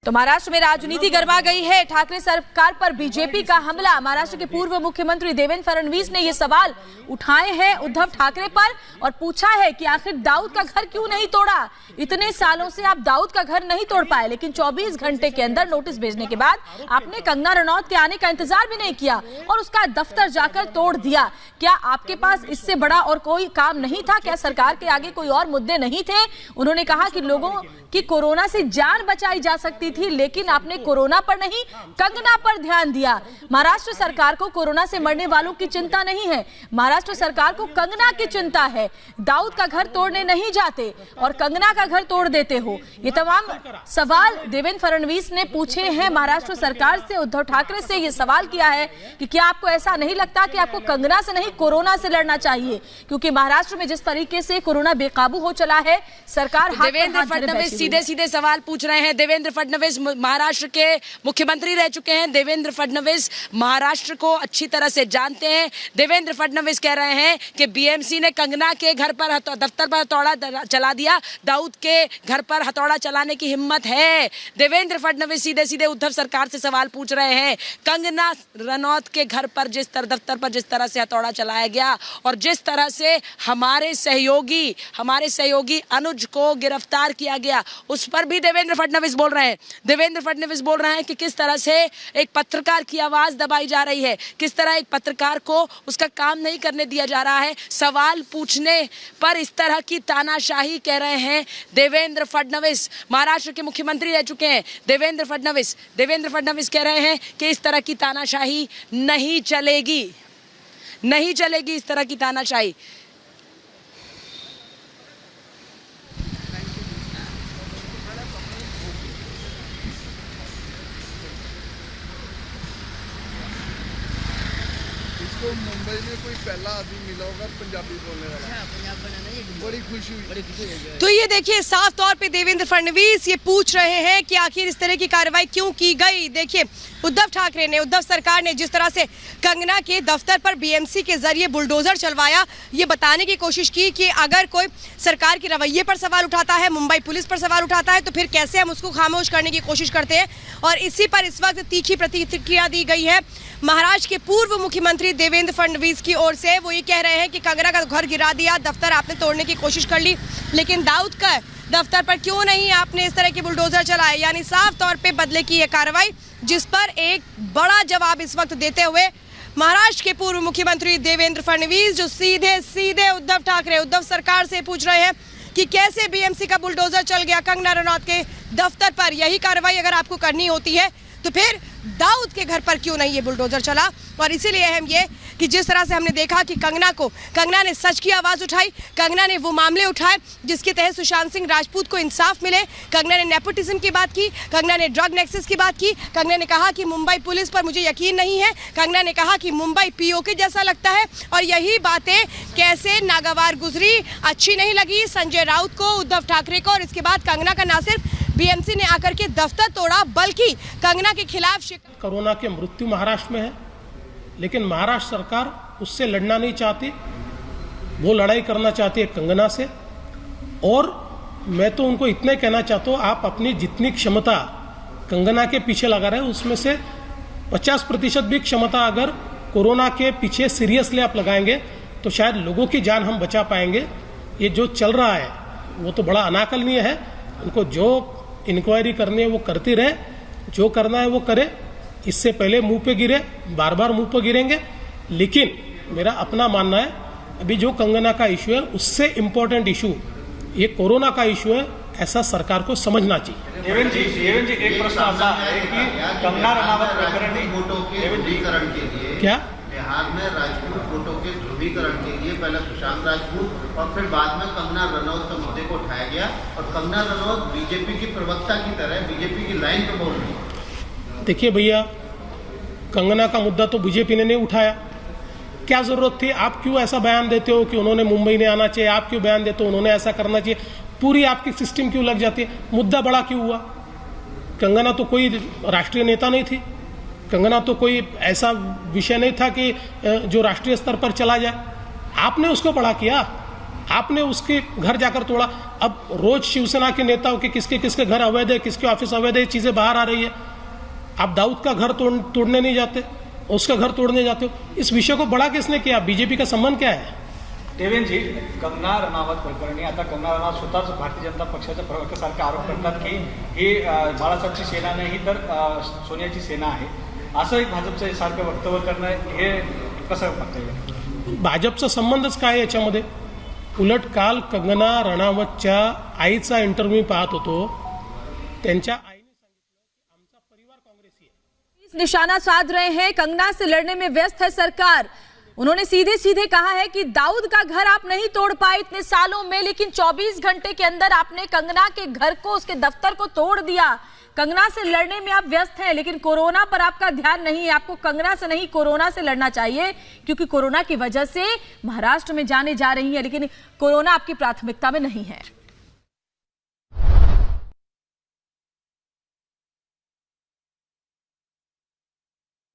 तो महाराष्ट्र में राजनीति गरमा गई है। ठाकरे सरकार पर बीजेपी का हमला। महाराष्ट्र के पूर्व मुख्यमंत्री देवेंद्र फडणवीस ने ये सवाल उठाए हैं उद्धव ठाकरे पर और पूछा है कि आखिर दाऊद का घर क्यों नहीं तोड़ा। इतने सालों से आप दाऊद का घर नहीं तोड़ पाए, लेकिन 24 घंटे के अंदर नोटिस भेजने के बाद आपने कंगना रनौत के आने का इंतजार भी नहीं किया और उसका दफ्तर जाकर तोड़ दिया। क्या आपके पास इससे बड़ा और कोई काम नहीं था? क्या सरकार के आगे कोई और मुद्दे नहीं थे? उन्होंने कहा कि लोगों की कोरोना से जान बचाई जा सकती थी, लेकिन आपने कोरोना पर नहीं कंगना पर ध्यान दिया। महाराष्ट्र सरकार को कोरोना से मरने वालों की चिंता नहीं है, महाराष्ट्र सरकार को कंगना की चिंता है। दाऊद का घर तोड़ने नहीं जाते और कंगना का घर तोड़ देते हो। ये तमाम सवाल देवेंद्र फडणवीस ने पूछे हैं महाराष्ट्र सरकार से। उद्धव ठाकरे से ये सवाल किया है कि क्या आपको ऐसा नहीं लगता कि आपको कंगना से नहीं कोरोना से लड़ना चाहिए, क्योंकि महाराष्ट्र में जिस तरीके से कोरोना बेकाबू हो चला है, सरकार देवेंद्र फडणवीस सीधे सीधे सवाल पूछ रहे हैं। देवेंद्र फडणवीस महाराष्ट्र के मुख्यमंत्री रह चुके हैं। देवेंद्र फडणवीस महाराष्ट्र को अच्छी तरह से जानते हैं। देवेंद्र फडणवीस कह रहे हैं कि बीएमसी ने कंगना के घर पर दफ्तर पर हथौड़ा चला दिया, दाऊद के घर पर हथौड़ा चलाने की हिम्मत है। देवेंद्र फडणवीस सीधे सीधे उद्धव सरकार से सवाल पूछ रहे हैं। कंगना रनौत के घर पर दफ्तर पर जिस तरह से हथौड़ा चलाया गया और जिस तरह से हमारे सहयोगी अनुज को गिरफ्तार किया गया, उस पर भी देवेंद्र फडणवीस बोल रहे हैं। देवेंद्र फडणवीस बोल रहे हैं कि किस तरह से एक पत्रकार की आवाज दबाई जा रही है, किस तरह एक पत्रकार को उसका काम नहीं करने दिया जा रहा है। सवाल पूछने पर इस तरह की तानाशाही कह रहे हैं देवेंद्र फडणवीस। महाराष्ट्र के मुख्यमंत्री रह चुके हैं देवेंद्र फडणवीस कह रहे हैं कि इस तरह की तानाशाही नहीं चलेगी इस तरह की तानाशाही। मुंबई में कोई पहला आदमी मिला होगा पंजाबी बोलने वाला, बड़ी खुशी हुई। तो ये देखिए, साफ तौर पे देवेंद्र फडणवीस ये पूछ रहे हैं कि आखिर इस तरह की कार्रवाई क्यों की गई। देखिए, उद्धव सरकार ने जिस तरह से कंगना के दफ्तर पर बीएमसी के जरिए बुलडोजर चलवाया, ये बताने की कोशिश की कि अगर कोई सरकार के रवैये पर सवाल उठाता है, मुंबई पुलिस पर सवाल उठाता है, तो फिर कैसे हम उसको खामोश करने की कोशिश करते हैं। और इसी पर इस वक्त तीखी प्रतिक्रिया दी गई है महाराष्ट्र के पूर्व मुख्यमंत्री देवेंद्र फडणवीस की ओर से। वो ये कह रहे हैं कि कंगना का घर गिरा दिया, दफ्तर आपने तोड़ने की कोशिश कर ली, लेकिन दाऊद का दफ्तर पर क्यों नहीं आपने इस तरह के बुलडोजर चलाए। यानी साफ तौर पे बदले की यह कार्रवाई, जिस पर एक बड़ा जवाब इस वक्त देते हुए महाराष्ट्र के पूर्व मुख्यमंत्री देवेंद्र फडणवीस, जो सीधे सीधे उद्धव सरकार से पूछ रहे हैं कि कैसे बीएमसी का बुलडोजर चल गया कंगना रनौत के दफ्तर पर। यही कार्रवाई अगर आपको करनी होती है तो फिर दाऊद के घर पर क्यों नहीं ये बुलडोजर चला। और इसीलिए अहम ये कि जिस तरह से हमने देखा कि कंगना ने सच की आवाज़ उठाई, कंगना ने वो मामले उठाए जिसके तहत सुशांत सिंह राजपूत को इंसाफ मिले। कंगना ने नेपोटिज्म की बात की, कंगना ने ड्रग नेक्सस की बात की, कंगना ने कहा कि मुंबई पुलिस पर मुझे यकीन नहीं है, कंगना ने कहा कि मुंबई पीओके जैसा लगता है। और यही बातें कैसे नागवार गुजरी, अच्छी नहीं लगी संजय राउत को, उद्धव ठाकरे को। और इसके बाद कंगना का ना सिर्फ बीएमसी ने आकर के दफ्तर तोड़ा, बल्कि कंगना के खिलाफ कोरोना के मृत्यु महाराष्ट्र में है, लेकिन महाराष्ट्र सरकार उससे लड़ना नहीं चाहती, वो लड़ाई करना चाहती है कंगना से। और मैं तो उनको इतना कहना चाहता हूँ, आप अपनी जितनी क्षमता कंगना के पीछे लगा रहे हैं, उसमें से 50% भी क्षमता अगर कोरोना के पीछे सीरियसली आप लगाएंगे तो शायद लोगों की जान हम बचा पाएंगे। ये जो चल रहा है वो तो बड़ा अनाकलनीय है। उनको जो इंक्वायरी करनी है वो करती रहे, जो करना है वो करे। इससे पहले मुंह पे गिरे, बार बार मुंह पे गिरेंगे। लेकिन मेरा अपना मानना है, अभी जो कंगना का इशू है उससे इम्पोर्टेंट इशू ये कोरोना का इशू है, ऐसा सरकार को समझना चाहिए। देवेंद्र जी एक प्रश्न आता है कि कंगना रनावत प्रकरण फोटो के ध्रुवीकरण के लिए क्या बिहार में राजपूत फोटो के ध्रुवीकरण के लिए पहले सुशांत राजपूत और फिर बाद में कंगना रनौत के मुद्दे को उठाया गया और कंगना रनौत बीजेपी की प्रवक्ता की तरह बीजेपी की लाइन पे बोल रही है। देखिए भैया, कंगना का मुद्दा तो बीजेपी ने नहीं उठाया, क्या जरूरत थी? आप क्यों ऐसा बयान देते हो कि उन्होंने मुंबई नहीं आना चाहिए, आप क्यों बयान देते हो उन्होंने ऐसा करना चाहिए? पूरी आपकी सिस्टम क्यों लग जाती है? मुद्दा बड़ा क्यों हुआ? कंगना तो कोई राष्ट्रीय नेता नहीं थी, कंगना तो कोई ऐसा विषय नहीं था कि जो राष्ट्रीय स्तर पर चला जाए। आपने उसको बड़ा किया, आपने उसके घर जाकर तोड़ा। अब रोज शिवसेना के नेताओं के किसके किसके घर अवैध है, किसके ऑफिस अवैध है, चीजें बाहर आ रही है। आप दाऊद का घर तोड़ने नहीं जाते, उसका घर तोड़ने जाते हो। इस विषय को बड़ा किसने किया? बीजेपी का संबंध क्या है? देवेंद्रजी, कंगना रनावत प्रकरणी आता कंगना रनावत स्वतःच भारतीय जनता पक्षाच्या प्रवक्त्यासारखे आरोप करतात की ही बाळासाहेबची सेना नाही तर सोनियाची सेना आहे, असं एक भाजपचं सारखं वक्तव्य करणं हे कसं बघता येईल? भाजपचा संबंधच काय याच्यामध्ये? उलट काल कंगना रनावतच्या आईचा इंटरव्ह्यू पाहत होतो, त्यांच्या आईने सांगितलं की आमचा परिवार काँग्रेसी आहे। निशाना साध रहे हैं, कंगना से लड़ने में व्यस्त है सरकार। उन्होंने सीधे सीधे कहा है कि दाऊद का घर आप नहीं तोड़ पाए इतने सालों में, लेकिन 24 घंटे के अंदर आपने कंगना के घर को, उसके दफ्तर को तोड़ दिया। कंगना से लड़ने में आप व्यस्त हैं, लेकिन कोरोना पर आपका ध्यान नहीं है। आपको कंगना से नहीं, कोरोना से लड़ना चाहिए, क्योंकि कोरोना की वजह से महाराष्ट्र में जाने जा रही है, लेकिन कोरोना आपकी प्राथमिकता में नहीं है।